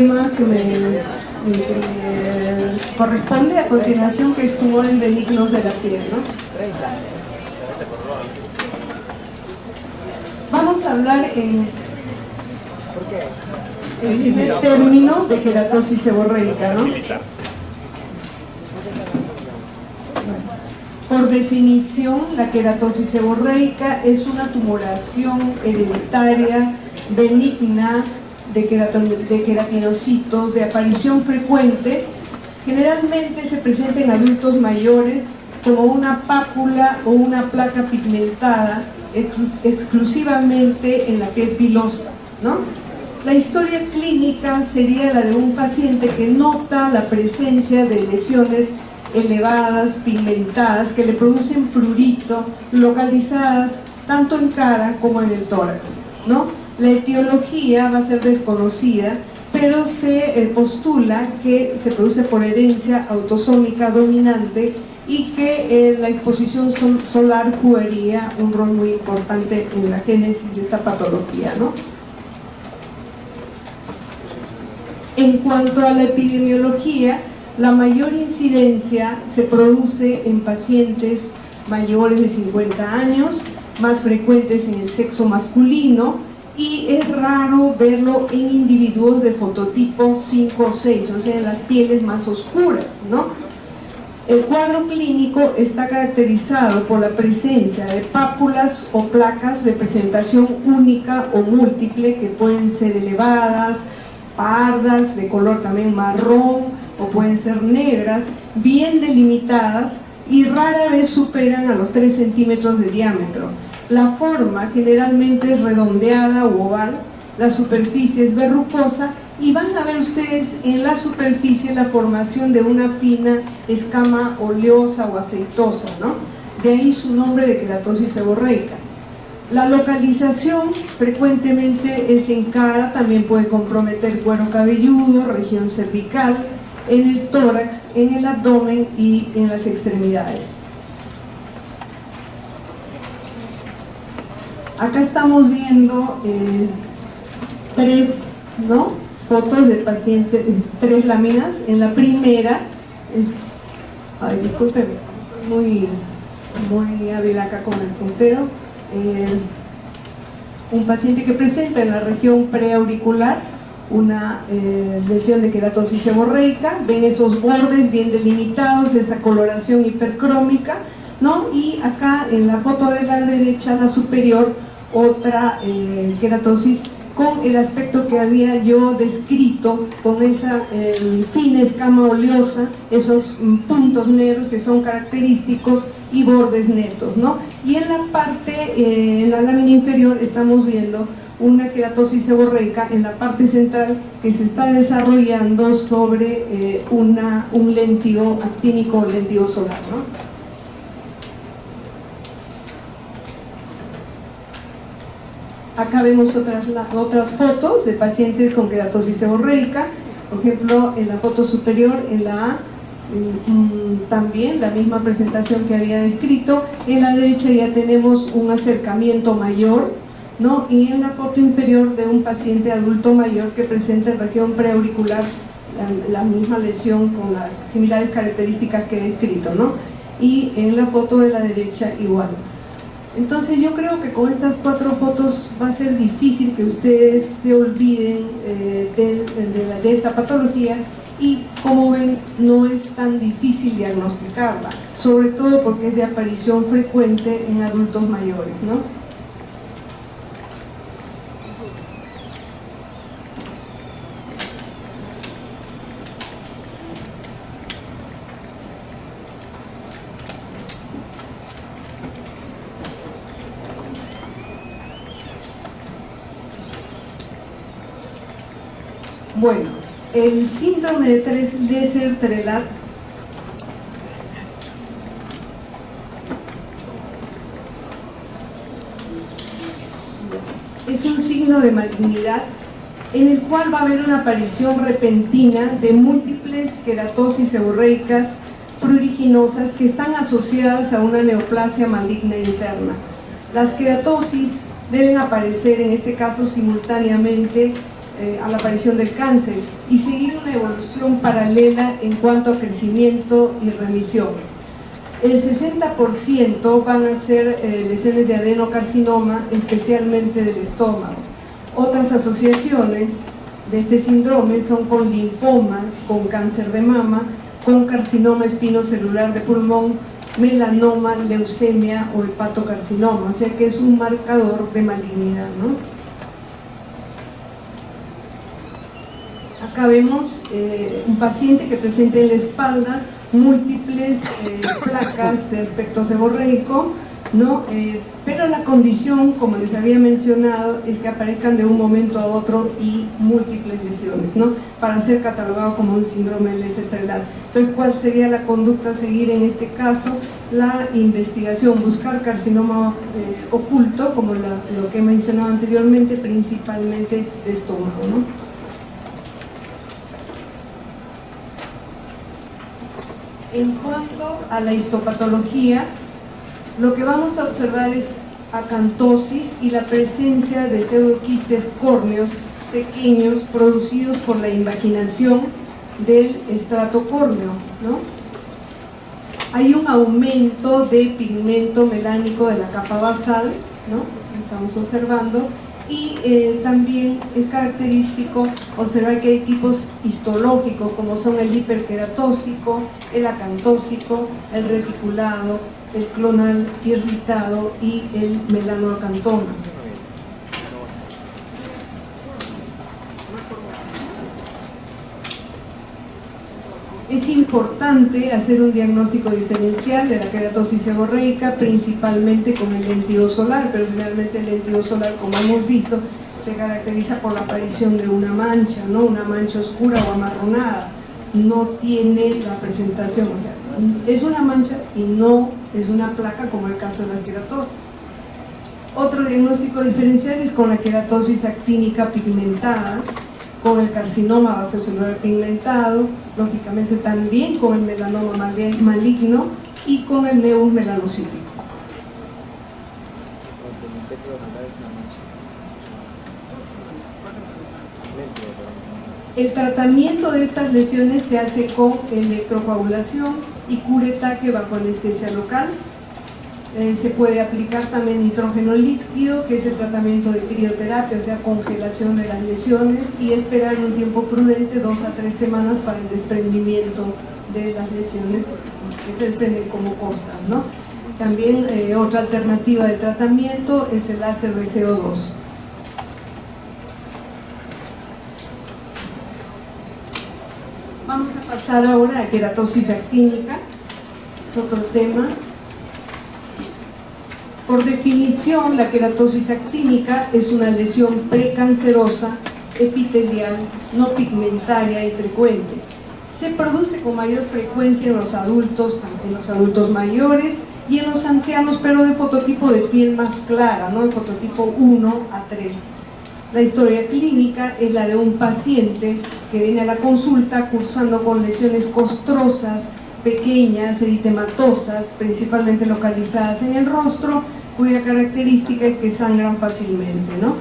tema que me corresponde a continuación, que es tumores benignos de la piel, ¿no? Vamos a hablar en primer término de queratosis seborreica, ¿no? Por definición, la queratosis seborreica es una tumoración hereditaria benigna de queratinocitos de aparición frecuente. Generalmente se presenta en adultos mayores como una pápula o una placa pigmentada exclusivamente en la piel pilosa, ¿no? La historia clínica sería la de un paciente que nota la presencia de lesiones elevadas, pigmentadas, que le producen prurito, localizadas tanto en cara como en el tórax, ¿no? La etiología va a ser desconocida, pero se postula que se produce por herencia autosómica dominante y que la exposición solar jugaría un rol muy importante en la génesis de esta patología, ¿no? En cuanto a la epidemiología, la mayor incidencia se produce en pacientes mayores de 50 años, más frecuentes en el sexo masculino, y es raro verlo en individuos de fototipo 5 o 6, o sea, en las pieles más oscuras, ¿no? El cuadro clínico está caracterizado por la presencia de pápulas o placas de presentación única o múltiple, que pueden ser elevadas, pardas, de color también marrón, o pueden ser negras, bien delimitadas y rara vez superan a los 3 centímetros de diámetro. La forma generalmente es redondeada u oval, la superficie es verrucosa y van a ver ustedes en la superficie la formación de una fina escama oleosa o aceitosa, ¿no? De ahí su nombre de queratosis seborreica. La localización frecuentemente es en cara, también puede comprometer cuero cabelludo, región cervical, en el tórax, en el abdomen y en las extremidades. Acá estamos viendo 3, ¿no?, fotos de pacientes, 3 láminas. En la primera, disculpen, muy hábil acá con el puntero, un paciente que presenta en la región preauricular una lesión de queratosis seborreica. Ven esos bordes bien delimitados, esa coloración hipercrómica, ¿no? Y acá en la foto de la derecha, la superior, otra queratosis con el aspecto que había yo descrito, con esa fina escama oleosa, esos puntos negros que son característicos y bordes netos, ¿no? Y en la parte, en la lámina inferior, estamos viendo una queratosis seborreica en la parte central que se está desarrollando sobre un lentigo actínico o lentigo solar, ¿no? Acá vemos otras fotos de pacientes con queratosis seborreica. Por ejemplo, en la foto superior, en la A, también la misma presentación que había descrito. En la derecha ya tenemos un acercamiento mayor, ¿no? Y en la foto inferior de un paciente adulto mayor que presenta en región preauricular la misma lesión con las similares características que he descrito, ¿no? Y en la foto de la derecha igual. Entonces yo creo que con estas 4 fotos va a ser difícil que ustedes se olviden de esta patología, y como ven no es tan difícil diagnosticarla, sobre todo porque es de aparición frecuente en adultos mayores, ¿no? Bueno, el síndrome de Dressler-Trelat es un signo de malignidad en el cual va a haber una aparición repentina de múltiples queratosis seborreicas pruriginosas que están asociadas a una neoplasia maligna interna. Las queratosis deben aparecer en este caso simultáneamente a la aparición del cáncer y seguir una evolución paralela en cuanto a crecimiento y remisión. El 60% van a ser lesiones de adenocarcinoma, especialmente del estómago. Otras asociaciones de este síndrome son con linfomas, con cáncer de mama, con carcinoma espinocelular de pulmón, melanoma, leucemia o hepatocarcinoma, o sea que es un marcador de malignidad, ¿no? Acá vemos un paciente que presenta en la espalda múltiples placas de aspecto seborreico, ¿no? Pero la condición, como les había mencionado, es que aparezcan de un momento a otro y múltiples lesiones, ¿no? Para ser catalogado como un síndrome de Leser Trelat. Entonces, ¿cuál sería la conducta a seguir en este caso? La investigación, buscar carcinoma oculto, como lo que he mencionado anteriormente, principalmente de estómago, ¿no? En cuanto a la histopatología, lo que vamos a observar es acantosis y la presencia de pseudoquistes córneos pequeños producidos por la invaginación del estrato córneo, ¿no? Hay un aumento de pigmento melánico de la capa basal, ¿no? Estamos observando, y también es característico observar que hay tipos histológicos como son el hiperqueratósico, el acantósico, el reticulado, el clonal irritado y el melanoacantoma. Es importante hacer un diagnóstico diferencial de la queratosis seborreica, principalmente con el lentido solar, pero generalmente el lentido solar, como hemos visto, se caracteriza por la aparición de una mancha, ¿no? Una mancha oscura o amarronada. No tiene la presentación, o sea, es una mancha y no es una placa como el caso de las queratosis. Otro diagnóstico diferencial es con la queratosis actínica pigmentada, con el carcinoma vasocelular pigmentado, lógicamente también con el melanoma maligno y con el nevus melanocítico. El tratamiento de estas lesiones se hace con electrocoagulación y curetaje bajo anestesia local. Se puede aplicar también nitrógeno líquido, que es el tratamiento de crioterapia, o sea, congelación de las lesiones, y esperar un tiempo prudente, 2 a 3 semanas, para el desprendimiento de las lesiones que se desprenden como costas, ¿no? También otra alternativa de tratamiento es el láser de CO2. Vamos a pasar ahora a queratosis actínica, es otro tema. Por definición, la queratosis actínica es una lesión precancerosa, epitelial, no pigmentaria y frecuente. Se produce con mayor frecuencia en los adultos mayores y en los ancianos, pero de fototipo de piel más clara, ¿no? De fototipo 1 a 3. La historia clínica es la de un paciente que viene a la consulta cursando con lesiones costrosas, pequeñas, eritematosas, principalmente localizadas en el rostro, cuya característica es que sangran fácilmente, ¿no?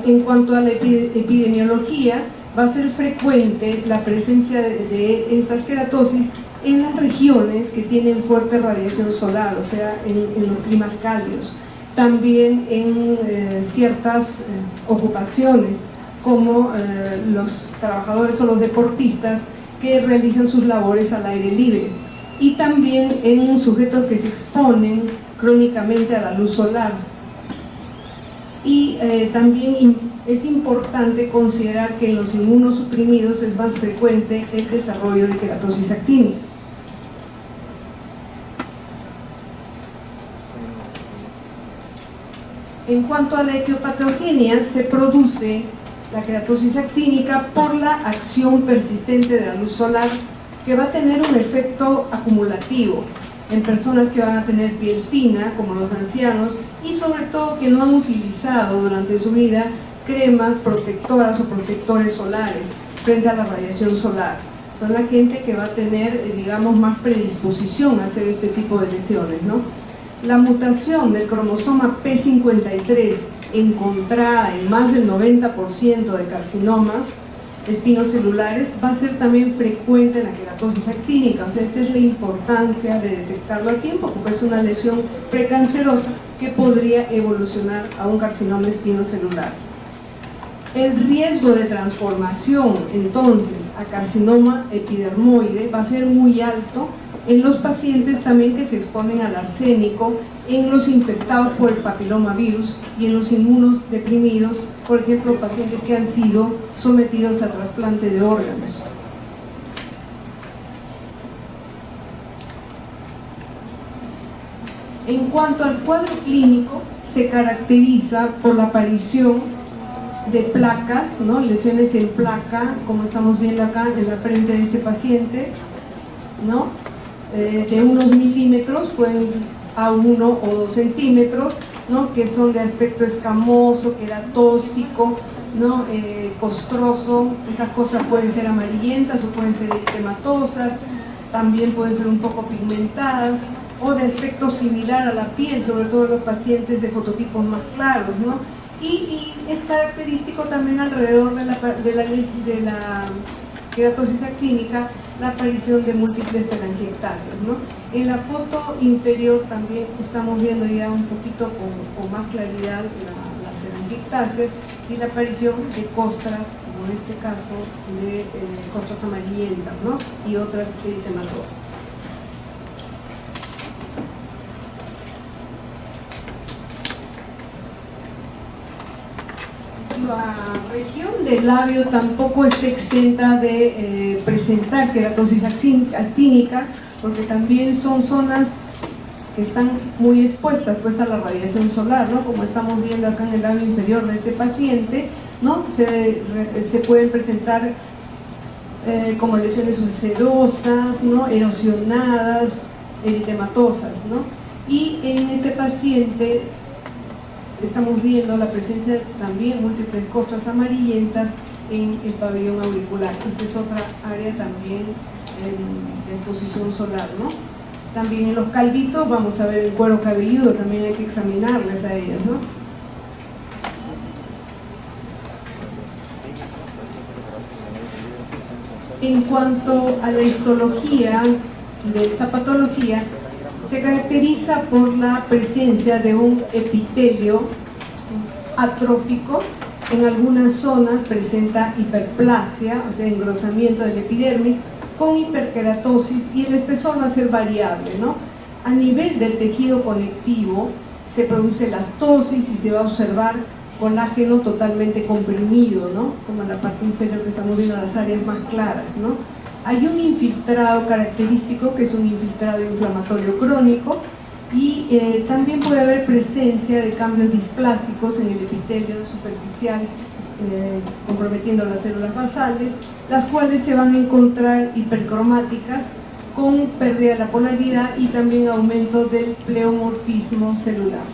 En cuanto a la epidemiología, va a ser frecuente la presencia de estas queratosis en las regiones que tienen fuerte radiación solar, o sea, en los climas cálidos. También en ciertas ocupaciones, como los trabajadores o los deportistas que realizan sus labores al aire libre, y también en sujetos que se exponen crónicamente a la luz solar. Y también es importante considerar que en los inmunosuprimidos es más frecuente el desarrollo de queratosis actínica. En cuanto a la etiopatogenia, se produce la queratosis actínica por la acción persistente de la luz solar, que va a tener un efecto acumulativo en personas que van a tener piel fina, como los ancianos, y sobre todo que no han utilizado durante su vida cremas protectoras o protectores solares frente a la radiación solar. Son la gente que va a tener, digamos, más predisposición a hacer este tipo de lesiones, ¿no? La mutación del cromosoma P53 encontrada en más del 90% de carcinomas espinocelulares, va a ser también frecuente en la queratosis actínica. O sea, esta es la importancia de detectarlo a tiempo, porque es una lesión precancerosa que podría evolucionar a un carcinoma espinocelular. El riesgo de transformación, entonces, a carcinoma epidermoide va a ser muy alto en los pacientes también que se exponen al arsénico, en los infectados por el papilomavirus y en los inmunodeprimidos, por ejemplo, pacientes que han sido sometidos a trasplante de órganos. En cuanto al cuadro clínico, se caracteriza por la aparición de placas, ¿no? Lesiones en placa, como estamos viendo acá en la frente de este paciente, ¿no? De unos milímetros, pueden a 1 o 2 centímetros, ¿no? Que son de aspecto escamoso, queratóxico, ¿no? Costroso. Estas costras pueden ser amarillentas o pueden ser eritematosas, también pueden ser un poco pigmentadas, o de aspecto similar a la piel, sobre todo en los pacientes de fototipos más claros, ¿no? Y es característico también alrededor de la queratosis actínica la aparición de múltiples telangiectasias, ¿no? En la foto inferior también estamos viendo ya un poquito con más claridad las telangiectasias y la aparición de costras, como en este caso de costras amarillentas, ¿no? Y otras eritematosas. La región del labio tampoco está exenta de presentar queratosis actínica, porque también son zonas que están muy expuestas pues a la radiación solar, ¿no? Como estamos viendo acá en el labio inferior de este paciente, ¿no? Se pueden presentar como lesiones ulcerosas, ¿no? Erosionadas, eritematosas, ¿no? Y en este paciente estamos viendo la presencia también de múltiples costras amarillentas en el pabellón auricular. Esta es otra área también de exposición solar, ¿no? También en los calvitos vamos a ver el cuero cabelludo, también hay que examinarles a ellos, ¿no? En cuanto a la histología de esta patología, se caracteriza por la presencia de un epitelio atrófico. En algunas zonas presenta hiperplasia, o sea, engrosamiento del epidermis, con hiperkeratosis, y el espesor va a ser variable, ¿no? A nivel del tejido conectivo se produce elastosis y se va a observar colágeno totalmente comprimido, ¿no? Como en la parte inferior que estamos viendo las áreas más claras, ¿no? Hay un infiltrado característico que es un infiltrado inflamatorio crónico, y también puede haber presencia de cambios displásicos en el epitelio superficial, comprometiendo las células basales, las cuales se van a encontrar hipercromáticas con pérdida de la polaridad y también aumento del pleomorfismo celular.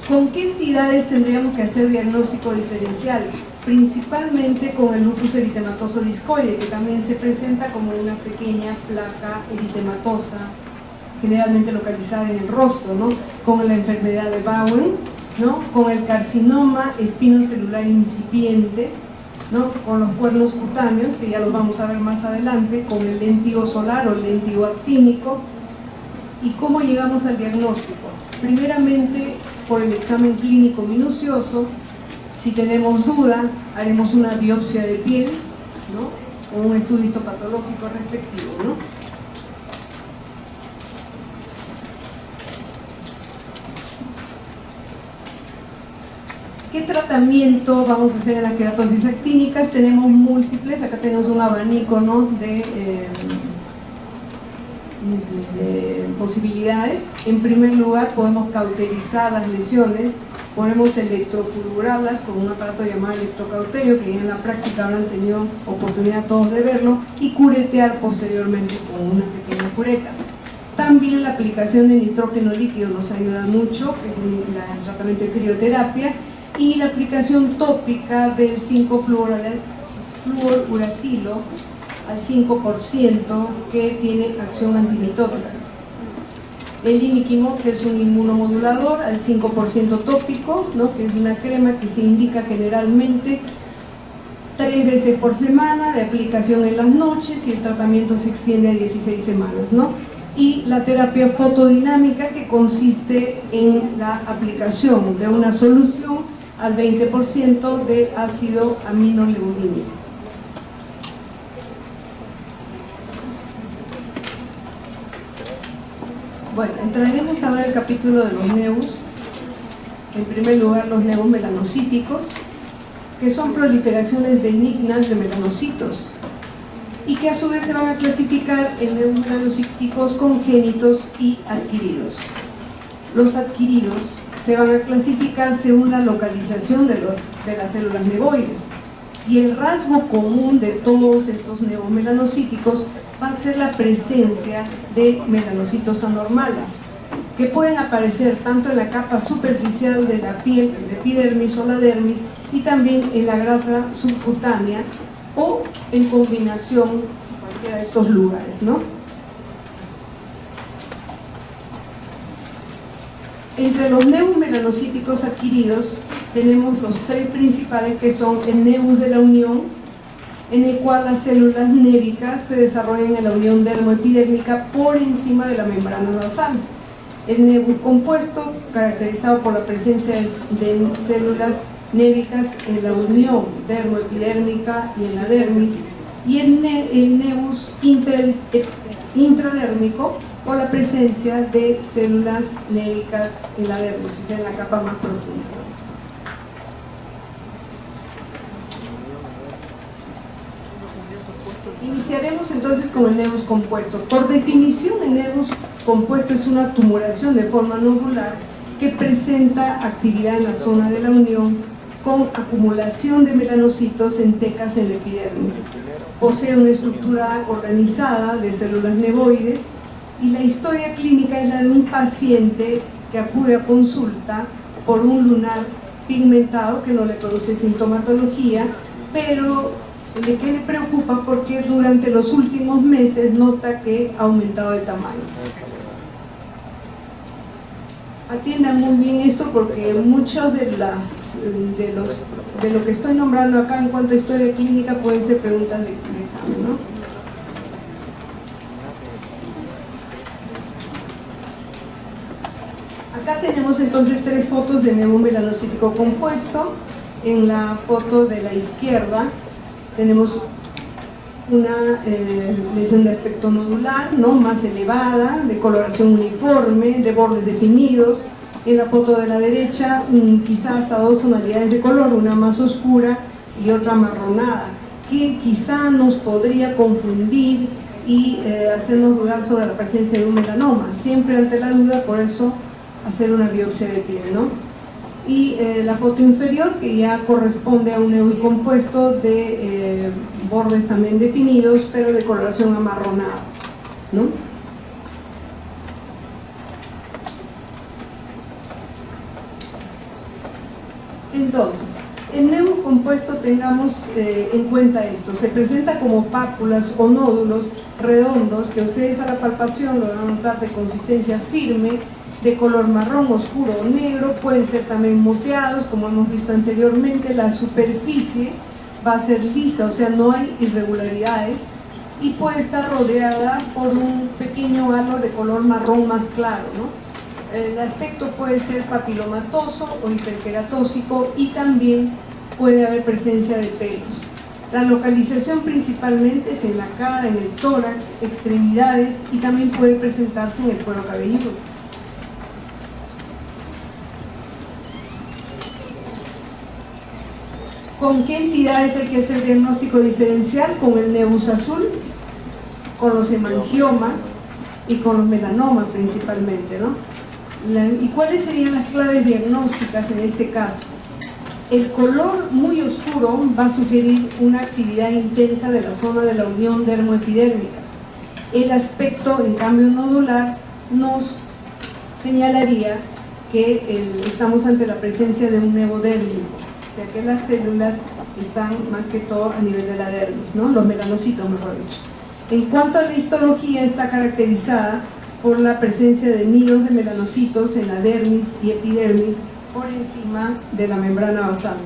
¿Con qué entidades tendríamos que hacer diagnóstico diferencial? Principalmente con el lupus eritematoso discoide, que también se presenta como una pequeña placa eritematosa, generalmente localizada en el rostro, ¿no? Con la enfermedad de Bowen, ¿no? Con el carcinoma espinocelular incipiente, ¿no? Con los cuernos cutáneos, que ya los vamos a ver más adelante, con el léntigo solar o léntigo actínico. ¿Y cómo llegamos al diagnóstico? Primeramente, por el examen clínico minucioso. Si tenemos duda, haremos una biopsia de piel, ¿no? O un estudio histopatológico respectivo, ¿no? ¿Qué tratamiento vamos a hacer en las queratosis actínicas? Tenemos múltiples, acá tenemos un abanico, ¿no? de posibilidades. En primer lugar, podemos cauterizar las lesiones, podemos electrofulgurarlas con un aparato llamado electrocauterio, que en la práctica habrán tenido oportunidad todos de verlo, y curetear posteriormente con una pequeña cureta. También la aplicación de nitrógeno líquido nos ayuda mucho, el tratamiento de crioterapia, y la aplicación tópica del 5-fluoruracilo al 5%, que tiene acción antimitótica. el imiquimod, que es un inmunomodulador al 5% tópico, ¿no? Que es una crema que se indica generalmente 3 veces por semana, de aplicación en las noches, y el tratamiento se extiende a 16 semanas, ¿no? Y la terapia fotodinámica, que consiste en la aplicación de una solución al 20% de ácido aminoleumínico. Bueno, entraremos ahora al capítulo de los nevus. En primer lugar, los nevus melanocíticos, que son proliferaciones benignas de melanocitos y que a su vez se van a clasificar en nevus melanocíticos congénitos y adquiridos. Los adquiridos se van a clasificar según la localización de las células nevoides, y el rasgo común de todos estos nevus melanocíticos va a ser la presencia de melanocitos anormales, que pueden aparecer tanto en la capa superficial de la piel, el epidermis o la dermis, y también en la grasa subcutánea, o en combinación en cualquiera de estos lugares, ¿no? Entre los nevus melanocíticos adquiridos tenemos los 3 principales, que son el nevus de la unión, en el cual las células névicas se desarrollan en la unión dermoepidérmica por encima de la membrana basal. El nevus compuesto, caracterizado por la presencia de células névicas en la unión dermoepidérmica y en la dermis, y el nevus intradérmico, por la presencia de células névicas en la dermis, o sea, en la capa más profunda. Iniciaremos entonces con el nevus compuesto. Por definición, el nevus compuesto es una tumoración de forma nodular que presenta actividad en la zona de la unión, con acumulación de melanocitos en tecas en la epidermis. Posee una estructura organizada de células nevoides, y la historia clínica es la de un paciente que acude a consulta por un lunar pigmentado que no le produce sintomatología, pero que le preocupa porque durante los últimos meses nota que ha aumentado de tamaño. Atiendan muy bien esto, porque muchos de lo que estoy nombrando acá en cuanto a historia clínica pueden ser preguntas de examen, ¿no? Acá tenemos entonces 3 fotos de nevus melanocítico compuesto. En la foto de la izquierda tenemos una lesión de aspecto nodular, ¿no?, más elevada, de coloración uniforme, de bordes definidos. En la foto de la derecha, quizá hasta 2 tonalidades de color, una más oscura y otra marronada, que quizá nos podría confundir y hacernos dudar sobre la presencia de un melanoma. Siempre ante la duda, por eso hacer una biopsia de piel, ¿no? Y la foto inferior, que ya corresponde a un nevus compuesto de bordes también definidos, pero de coloración amarronada, ¿no? Entonces, el nevus compuesto, tengamos en cuenta esto: se presenta como pápulas o nódulos redondos que ustedes a la palpación lo van a notar de consistencia firme, de color marrón oscuro o negro. Pueden ser también moteados, como hemos visto anteriormente. La superficie va a ser lisa, o sea, no hay irregularidades, y puede estar rodeada por un pequeño halo de color marrón más claro, ¿no? El aspecto puede ser papilomatoso o hiperqueratósico, y también puede haber presencia de pelos. La localización principalmente es en la cara, en el tórax, extremidades, y también puede presentarse en el cuero cabelludo. ¿Con qué entidades hay que hacer diagnóstico diferencial? Con el nevus azul, con los hemangiomas y con los melanomas principalmente, ¿no? ¿Y cuáles serían las claves diagnósticas en este caso? El color muy oscuro va a sugerir una actividad intensa de la zona de la unión dermoepidérmica. El aspecto, en cambio, nodular nos señalaría que estamos ante la presencia de un nevodérmico, o sea que las células están más que todo a nivel de la dermis, ¿no? Los melanocitos, mejor dicho. En cuanto a la histología, está caracterizada por la presencia de nidos de melanocitos en la dermis y epidermis por encima de la membrana basal.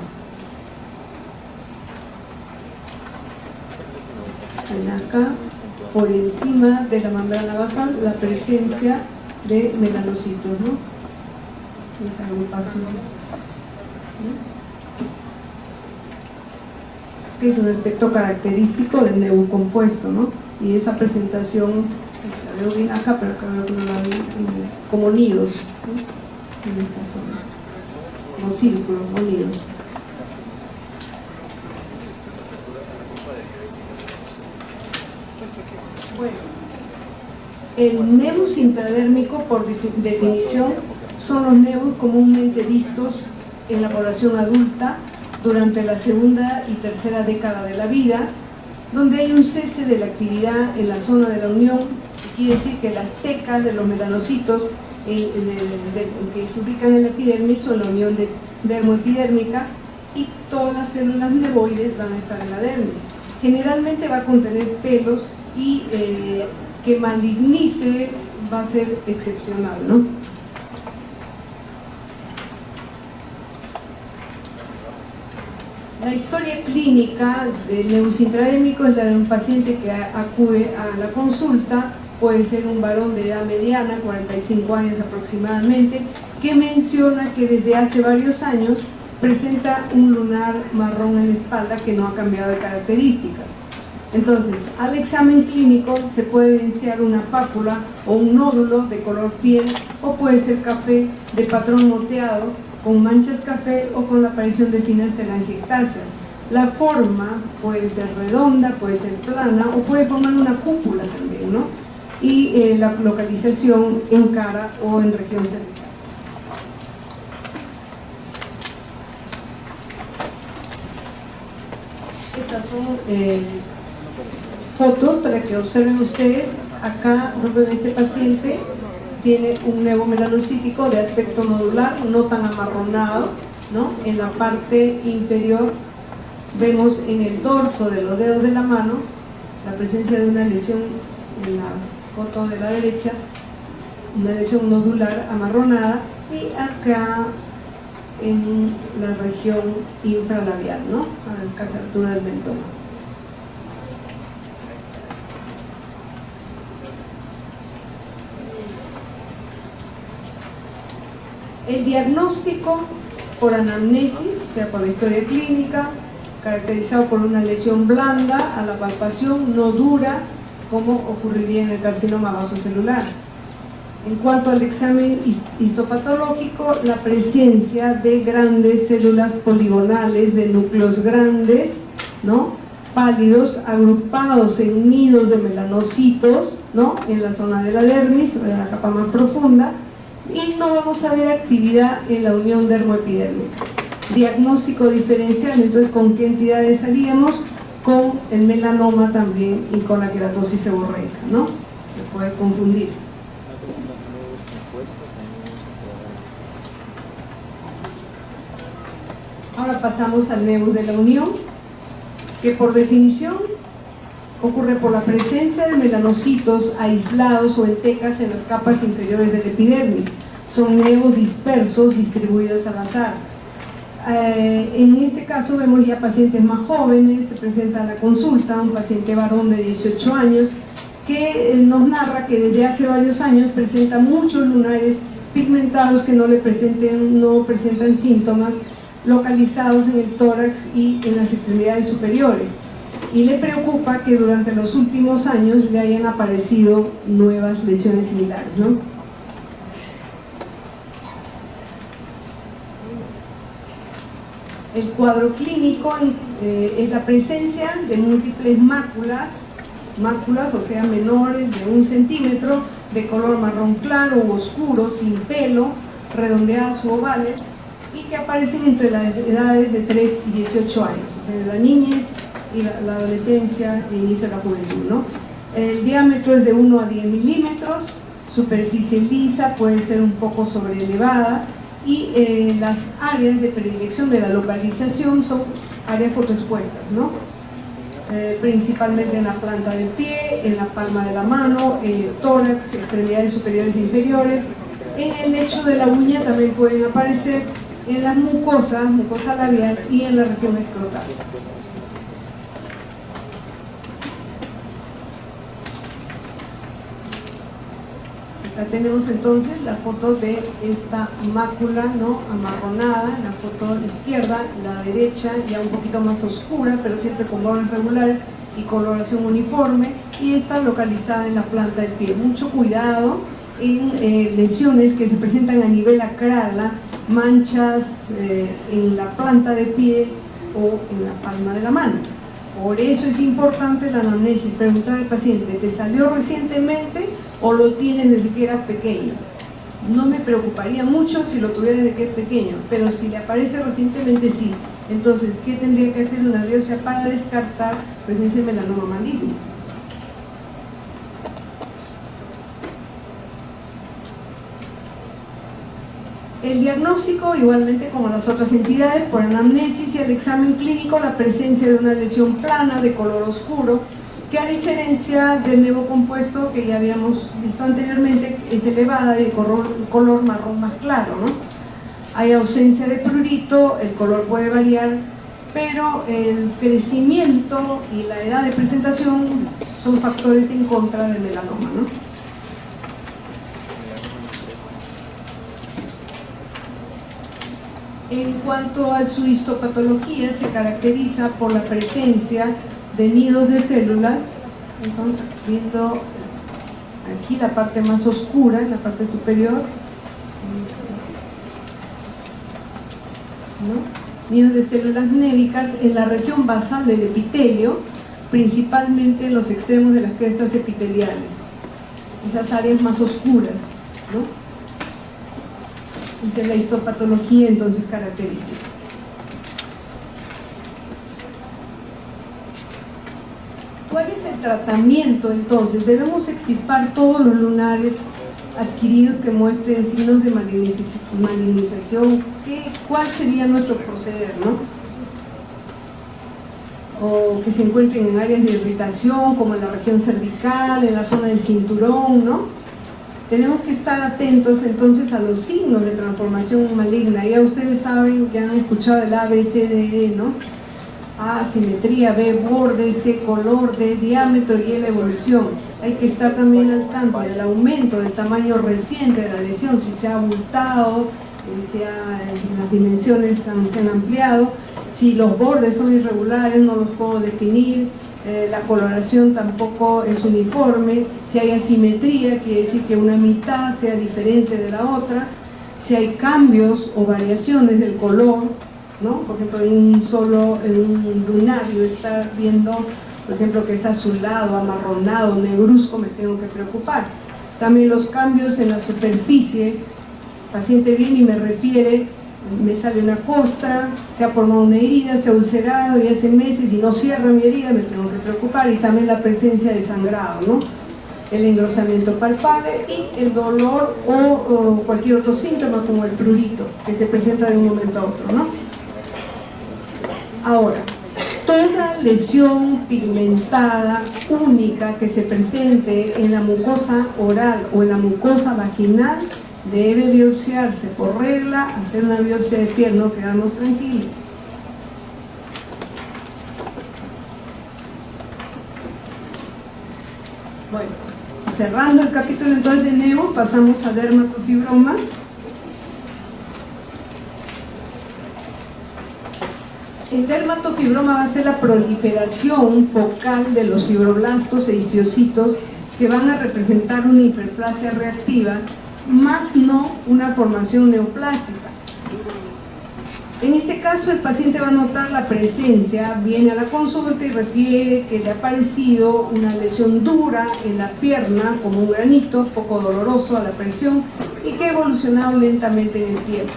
Acá, por encima de la membrana basal, la presencia de melanocitos, ¿no? Esa agrupación, ¿no? Que es un aspecto característico del nevo compuesto, ¿no? Y esa presentación, la veo bien acá, pero acá veo que no la veo, como nidos, ¿no? En estas zonas, como círculos, no nidos. Bueno, el nevus intradérmico, por definición, son los nevus comúnmente vistos en la población adulta durante la segunda y tercera década de la vida, donde hay un cese de la actividad en la zona de la unión. Quiere decir que las tecas de los melanocitos que se ubican en la epidermis son la unión dermoepidérmica, y todas las células nevoides van a estar en la dermis. Generalmente va a contener pelos, y que malignice va a ser excepcional, ¿no? La historia clínica del nevus intradérmico es la de un paciente que acude a la consulta, puede ser un varón de edad mediana, 45 años aproximadamente, que menciona que desde hace varios años presenta un lunar marrón en la espalda que no ha cambiado de características. Entonces, al examen clínico se puede evidenciar una pápula o un nódulo de color piel, o puede ser café de patrón moteado, con manchas café o con la aparición de finas telangiectasias. La forma puede ser redonda, puede ser plana, o puede formar una cúpula también, ¿no? Y la localización en cara o en región cervical. Estas son fotos para que observen ustedes. Acá, este paciente tiene un nevo melanocítico de aspecto nodular, no tan amarronado, ¿no? En la parte inferior vemos en el dorso de los dedos de la mano la presencia de una lesión, en la foto de la derecha, una lesión nodular amarronada, y acá en la región infralabial, ¿no? A casi altura del mentón. El diagnóstico por anamnesis, o sea, por la historia clínica, caracterizado por una lesión blanda a la palpación, no dura, como ocurriría en el carcinoma vasocelular. En cuanto al examen histopatológico, la presencia de grandes células poligonales de núcleos grandes, ¿no? Pálidos, agrupados en nidos de melanocitos, ¿no? En la zona de la dermis, en la capa más profunda, y no vamos a ver actividad en la unión dermoepidérmica. Diagnóstico diferencial, entonces, ¿con qué entidades salíamos? Con el melanoma también y con la queratosis seborreica, ¿no? Se puede confundir. Ahora pasamos al nevus de la unión, que por definición ocurre por la presencia de melanocitos aislados o en tecas en las capas inferiores del epidermis. Son nevos dispersos, distribuidos al azar. En este caso vemos ya pacientes más jóvenes. Se presenta a la consulta un paciente varón de 18 años que nos narra que desde hace varios años presenta muchos lunares pigmentados que no presentan síntomas, localizados en el tórax y en las extremidades superiores, y le preocupa que durante los últimos años le hayan aparecido nuevas lesiones similares, ¿no? El cuadro clínico es la presencia de múltiples máculas, o sea, menores de 1 centímetro, de color marrón claro u oscuro, sin pelo, redondeadas u ovales, y que aparecen entre las edades de 3 y 18 años, o sea, en la niñez y la adolescencia e inicio de la juventud, ¿no? El diámetro es de 1 a 10 milímetros, superficie lisa, puede ser un poco sobreelevada, y las áreas de predilección de la localización son áreas fotoexpuestas, ¿no? principalmente en la planta del pie, en la palma de la mano, en el tórax, extremidades superiores e inferiores. En el lecho de la uña también pueden aparecer en las mucosas, mucosa labial y en la región escrotal. Acá tenemos entonces la foto de esta mácula, ¿no?, amarronada, la foto izquierda, la derecha ya un poquito más oscura, pero siempre con bordes regulares y coloración uniforme, y está localizada en la planta del pie. Mucho cuidado en lesiones que se presentan a nivel acral, manchas en la planta del pie o en la palma de la mano. Por eso es importante la anamnesis, preguntar al paciente, ¿te salió recientemente o lo tienes desde que eras pequeño? No me preocuparía mucho si lo tuviera desde que es pequeño, pero si le aparece recientemente, sí. Entonces, ¿qué tendría que hacer una biopsia para descartar presencia de melanoma maligno? El diagnóstico, igualmente como las otras entidades, por anamnesis y el examen clínico, la presencia de una lesión plana de color oscuro, que a diferencia del nevo compuesto que ya habíamos visto anteriormente, es elevada de color marrón más claro, ¿no? Hay ausencia de prurito, el color puede variar, pero el crecimiento y la edad de presentación son factores en contra del melanoma, ¿no? En cuanto a su histopatología, se caracteriza por la presencia de nidos de células. Entonces, viendo aquí la parte más oscura, en la parte superior, ¿no?, nidos de células névicas en la región basal del epitelio, principalmente en los extremos de las crestas epiteliales, esas áreas más oscuras, ¿no? Esa es la histopatología entonces característica. ¿Cuál es el tratamiento entonces? Debemos extirpar todos los lunares adquiridos que muestren signos de malignización. ¿Cuál sería nuestro proceder, no? O que se encuentren en áreas de irritación, como en la región cervical, en la zona del cinturón, ¿no? Tenemos que estar atentos entonces a los signos de transformación maligna. Ya ustedes saben, ya han escuchado el A, B, C, D, E, ¿no? A, simetría, B, borde, C, color, D, diámetro y L, evolución. Hay que estar también al tanto del aumento del tamaño reciente de la lesión, si se ha abultado, si las dimensiones se han ampliado, si los bordes son irregulares, no los puedo definir. La coloración tampoco es uniforme, si hay asimetría, quiere decir que una mitad sea diferente de la otra, si hay cambios o variaciones del color, ¿no? Por ejemplo, en un lunario estar viendo, por ejemplo, que es azulado, amarronado, negruzco, me tengo que preocupar. También los cambios en la superficie, el paciente viene y me refiere, me sale una costra, se ha formado una herida, se ha ulcerado y hace meses y no cierra mi herida, me tengo que preocupar. Y también la presencia de sangrado, ¿no? El engrosamiento palpable y el dolor o cualquier otro síntoma como el prurito que se presenta de un momento a otro, ¿no? Ahora, toda lesión pigmentada única que se presente en la mucosa oral o en la mucosa vaginal debe biopsiarse por regla, hacer una biopsia de piel, no quedarnos tranquilos. Bueno, cerrando el capítulo entonces de nevo, pasamos a dermatofibroma. El dermatofibroma va a ser la proliferación focal de los fibroblastos e histiocytos que van a representar una hiperplasia reactiva, más no una formación neoplásica. En este caso el paciente va a notar la presencia, viene a la consulta y refiere que le ha parecido una lesión dura en la pierna, como un granito, poco doloroso a la presión y que ha evolucionado lentamente en el tiempo.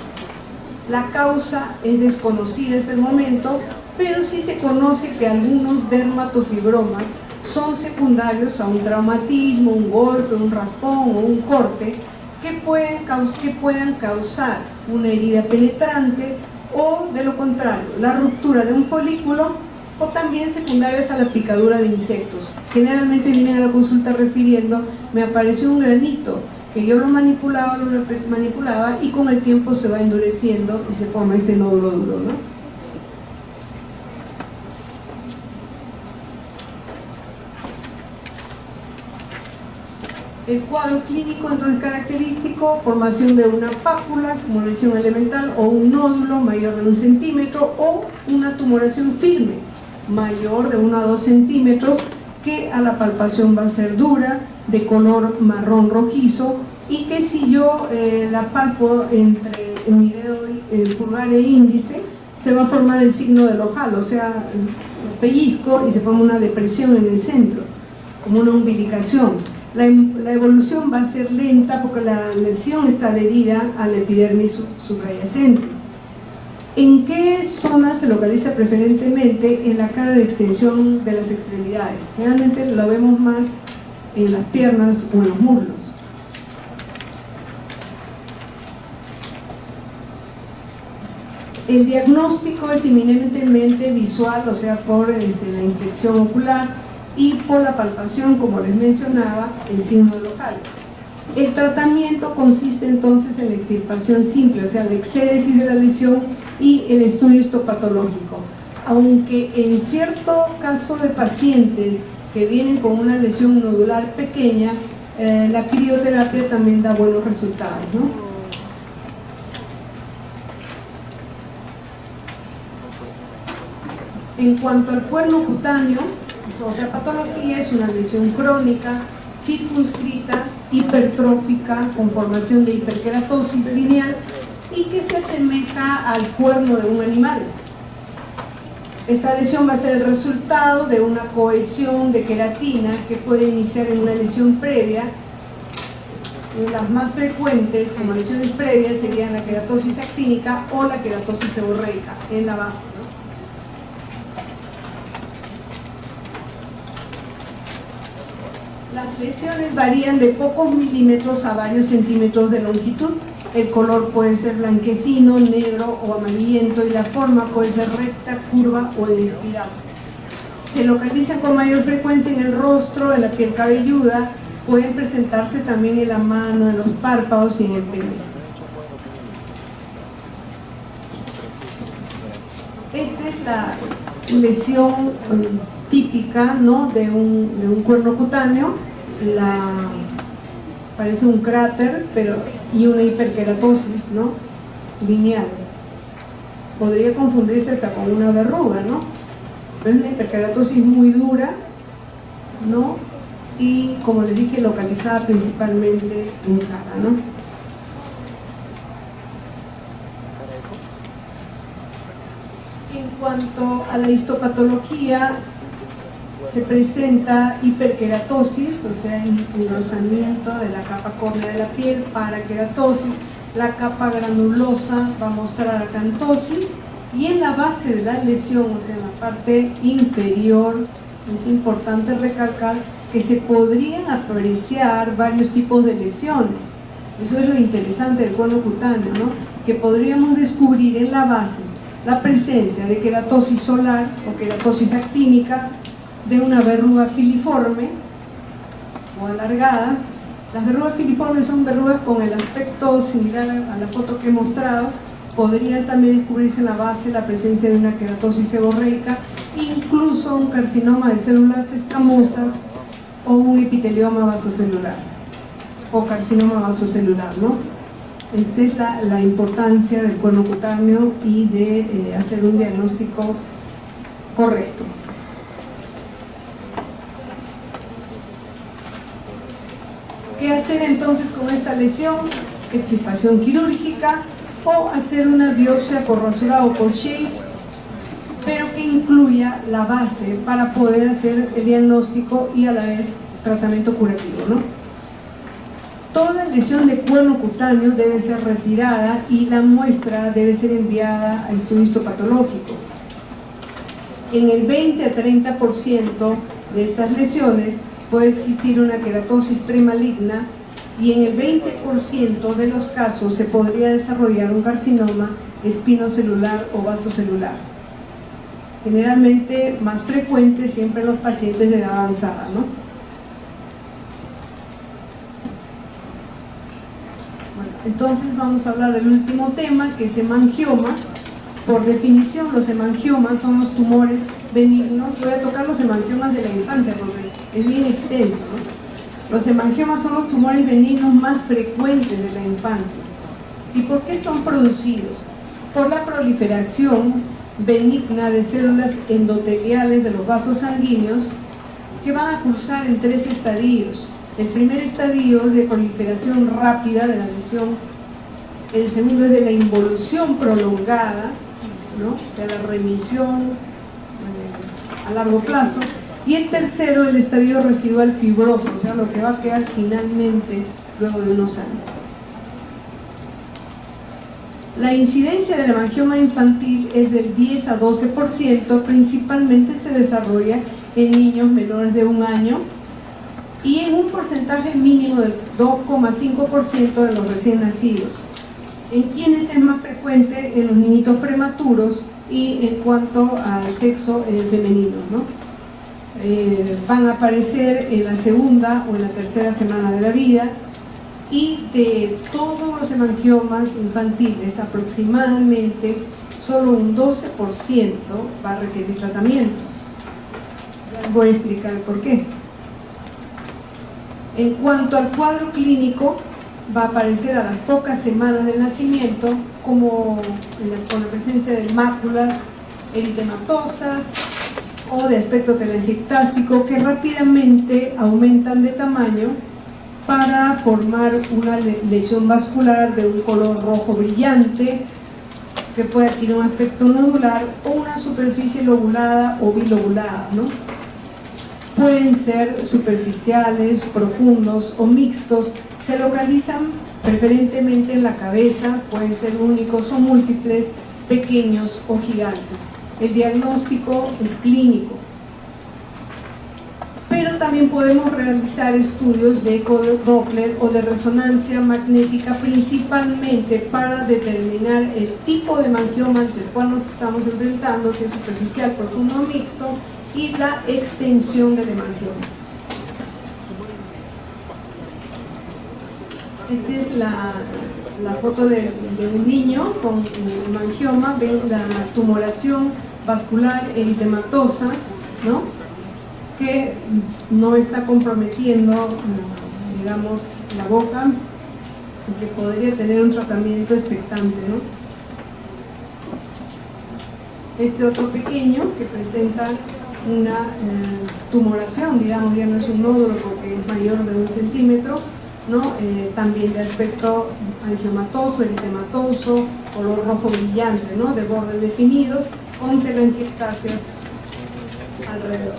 La causa es desconocida hasta el momento, pero sí se conoce que algunos dermatofibromas son secundarios a un traumatismo, un golpe, un raspón o un corte que puedan causar una herida penetrante o, de lo contrario, la ruptura de un folículo o también secundarias a la picadura de insectos. Generalmente vienen a la consulta refiriendo, me apareció un granito, que yo lo manipulaba y con el tiempo se va endureciendo y se forma este nódulo duro, ¿no? El cuadro clínico entonces característico, formación de una pápula como lesión elemental o un nódulo mayor de 1 centímetro o una tumoración firme mayor de 1 a 2 centímetros que a la palpación va a ser dura, de color marrón rojizo, y que si yo la palpo entre mi dedo pulgar e índice, se va a formar el signo del ojal, o sea, pellizco, y se forma una depresión en el centro, como una umbilicación. La evolución va a ser lenta porque la lesión está adherida a la epidermis subyacente. ¿En qué zona se localiza preferentemente? En la cara de extensión de las extremidades. Generalmente lo vemos más en las piernas o en los muslos. El diagnóstico es eminentemente visual, o sea, por la inspección ocular y por la palpación, como les mencionaba, el signo del ojal. El tratamiento consiste entonces en la extirpación simple, o sea, la exéresis de la lesión y el estudio histopatológico. Aunque en cierto caso de pacientes que vienen con una lesión nodular pequeña, la crioterapia también da buenos resultados, ¿no? En cuanto al cuerno cutáneo, otra patología, es una lesión crónica, circunscrita, hipertrófica, con formación de hiperkeratosis lineal y que se asemeja al cuerno de un animal. Esta lesión va a ser el resultado de una cohesión de queratina que puede iniciar en una lesión previa. Las más frecuentes como lesiones previas serían la queratosis actínica o la queratosis seborreica en la base, ¿no? Las lesiones varían de pocos milímetros a varios centímetros de longitud. El color puede ser blanquecino, negro o amarillento y la forma puede ser recta, curva o en espiral. Se localizan con mayor frecuencia en el rostro, en la piel cabelluda, pueden presentarse también en la mano, en los párpados y en el pene. Esta es la lesión típica, ¿no?, de un cuerno cutáneo. Parece un cráter y una hiperkeratosis, ¿no?, lineal. Podría confundirse hasta con una verruga, ¿no? Pero es una hiperkeratosis muy dura, ¿no? Y como les dije, localizada principalmente en cara, ¿no? En cuanto a la histopatología, se presenta hiperkeratosis, o sea, engrosamiento de la capa córnea de la piel, parakeratosis, la capa granulosa va a mostrar acantosis, y en la base de la lesión, o sea, en la parte inferior, es importante recalcar que se podrían apreciar varios tipos de lesiones. Eso es lo interesante del cuerno cutáneo, ¿no?, que podríamos descubrir en la base la presencia de queratosis solar o queratosis actínica, de una verruga filiforme o alargada. Las verrugas filiformes son verrugas con el aspecto similar a la foto que he mostrado. Podrían también descubrirse en la base la presencia de una queratosis seborreica, incluso un carcinoma de células escamosas o un epitelioma vasocelular o carcinoma vasocelular, ¿no? Esta es la importancia del cuerno cutáneo y de hacer un diagnóstico correcto. ¿Qué hacer entonces con esta lesión? Extirpación quirúrgica o hacer una biopsia por rasurado o por shave, pero que incluya la base para poder hacer el diagnóstico y a la vez tratamiento curativo, ¿no? Toda lesión de cuerno cutáneo debe ser retirada y la muestra debe ser enviada a estudio histopatológico. En el 20 a 30% de estas lesiones puede existir una queratosis premaligna y en el 20% de los casos se podría desarrollar un carcinoma espinocelular o vasocelular. generalmente más frecuente siempre en los pacientes de edad avanzada, ¿no? Bueno, entonces vamos a hablar del último tema, que es hemangioma. Por definición, los hemangiomas son los tumores benignos. Voy a tocar los hemangiomas de la infancia porque es bien extenso, ¿no? Los hemangiomas son los tumores benignos más frecuentes de la infancia. ¿Y por qué son producidos? Por la proliferación benigna de células endoteliales de los vasos sanguíneos que van a cursar en 3 estadios. El primer estadio es de proliferación rápida de la lesión, el segundo es de la involución prolongada, ¿no? O sea, la remisión a largo plazo, y el tercero el estadio residual fibroso, o sea, lo que va a quedar finalmente luego de unos años. La incidencia del hemangioma infantil es del 10 a 12%, principalmente se desarrolla en niños menores de 1 año y en un porcentaje mínimo del 2,5% de los recién nacidos. En quienes es más frecuente en los niñitos prematuros y en cuanto al sexo femenino, ¿no? Van a aparecer en la segunda o en la tercera semana de la vida, y de todos los hemangiomas infantiles aproximadamente solo un 12% va a requerir tratamiento. Voy a explicar por qué. En cuanto al cuadro clínico, va a aparecer a las pocas semanas de nacimiento como con la presencia de máculas eritematosas o de aspecto telangiectásico que rápidamente aumentan de tamaño para formar una lesión vascular de un color rojo brillante que puede adquirir un aspecto nodular o una superficie lobulada o bilobulada, ¿no? Pueden ser superficiales, profundos o mixtos. Se localizan preferentemente en la cabeza, pueden ser únicos o múltiples, pequeños o gigantes. El diagnóstico es clínico, pero también podemos realizar estudios de eco Doppler o de resonancia magnética, principalmente para determinar el tipo de hemangioma ante el cual nos estamos enfrentando, si es superficial, profundo o mixto, y la extensión del hemangioma. Esta es la foto de un niño con hemangioma. Ven la tumoración vascular eritematosa, ¿no? Que no está comprometiendo, digamos, la boca, que podría tener un tratamiento expectante, ¿no? Este otro pequeño que presenta una tumoración, digamos, ya no es un nódulo porque es mayor de 1 centímetro, ¿no? También de aspecto angiomatoso, eritematoso, color rojo brillante, ¿no? De bordes definidos, con telangiectasias alrededor.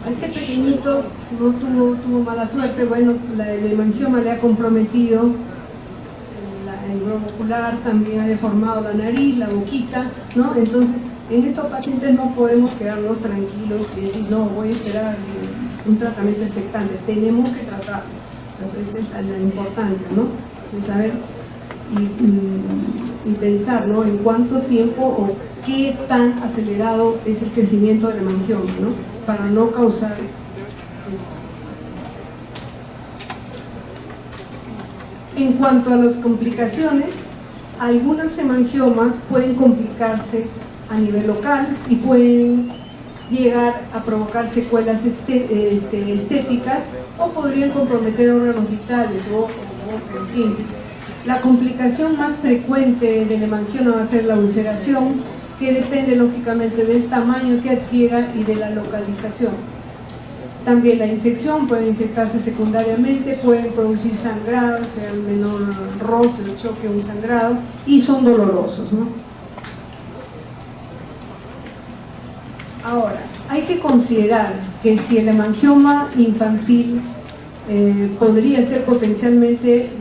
Este pequeñito no tuvo mala suerte. Bueno, el hemangioma le ha comprometido el globo ocular, también ha deformado la nariz, la boquita, ¿no? Entonces, en estos pacientes no podemos quedarnos tranquilos y decir, no, voy a esperar un tratamiento expectante. Tenemos que tratarlo. Entonces, esa es la importancia, ¿no? De saber y pensar, ¿no? En cuánto tiempo o qué tan acelerado es el crecimiento del hemangioma, ¿no? Para no causar esto. En cuanto a las complicaciones, algunos hemangiomas pueden complicarse a nivel local y pueden llegar a provocar secuelas estéticas o podrían comprometer órganos vitales o en fin. La complicación más frecuente del hemangioma va a ser la ulceración, que depende lógicamente del tamaño que adquiera y de la localización. También la infección puede infectarse secundariamente, pueden producir sangrado, sea el menor roce, el choque o un sangrado, y son dolorosos, ¿no? Ahora, hay que considerar que si el hemangioma infantil podría ser potencialmente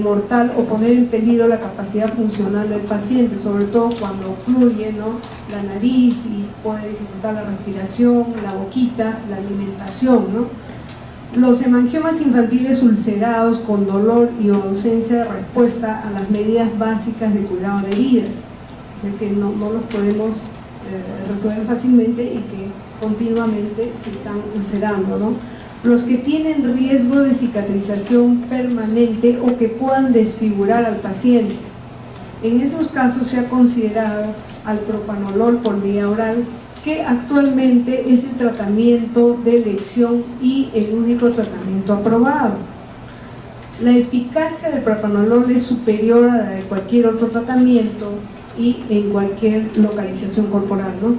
mortal o poner en peligro la capacidad funcional del paciente, sobre todo cuando ocluye, ¿no?, la nariz y puede dificultar la respiración, la boquita, la alimentación, ¿no? Los hemangiomas infantiles ulcerados con dolor y ausencia de respuesta a las medidas básicas de cuidado de heridas. o sea que no los podemos resolver fácilmente y que continuamente se están ulcerando, ¿no? Los que tienen riesgo de cicatrización permanente o que puedan desfigurar al paciente. En esos casos se ha considerado al propranolol por vía oral, que actualmente es el tratamiento de elección y el único tratamiento aprobado. La eficacia del propranolol es superior a la de cualquier otro tratamiento y en cualquier localización corporal, ¿no?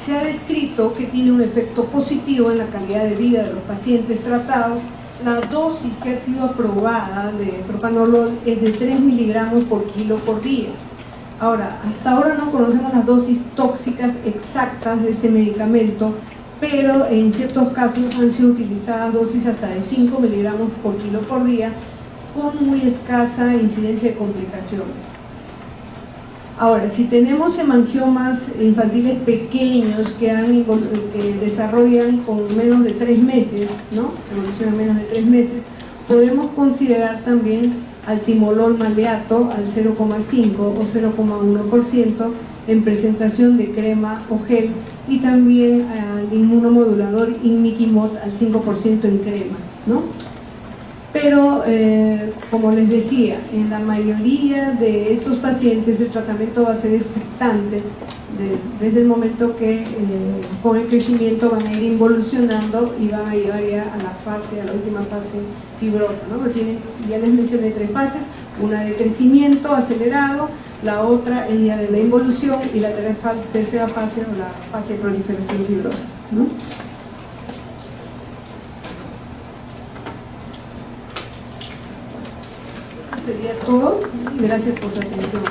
Se ha descrito que tiene un efecto positivo en la calidad de vida de los pacientes tratados. La dosis que ha sido aprobada de propranolol es de 3 miligramos por kilo por día. Ahora, hasta ahora no conocemos las dosis tóxicas exactas de este medicamento, pero en ciertos casos han sido utilizadas dosis hasta de 5 miligramos por kilo por día, con muy escasa incidencia de complicaciones. Ahora, si tenemos hemangiomas infantiles pequeños que desarrollan con menos de 3 meses, ¿no? Evolucionan menos de 3 meses, podemos considerar también al timolol maleato al 0,5 o 0,1% en presentación de crema o gel, y también al inmunomodulador Inmiquimod al 5% en crema, ¿no? Pero, como les decía, en la mayoría de estos pacientes el tratamiento va a ser expectante desde el momento que con el crecimiento van a ir involucionando y van a llegar ya a la última fase fibrosa, ¿no? Porque ya les mencioné 3 fases: una de crecimiento acelerado, la otra es ya de la involución, y la tercera fase o la fase de proliferación fibrosa, ¿no? Sería todo. Gracias por su atención.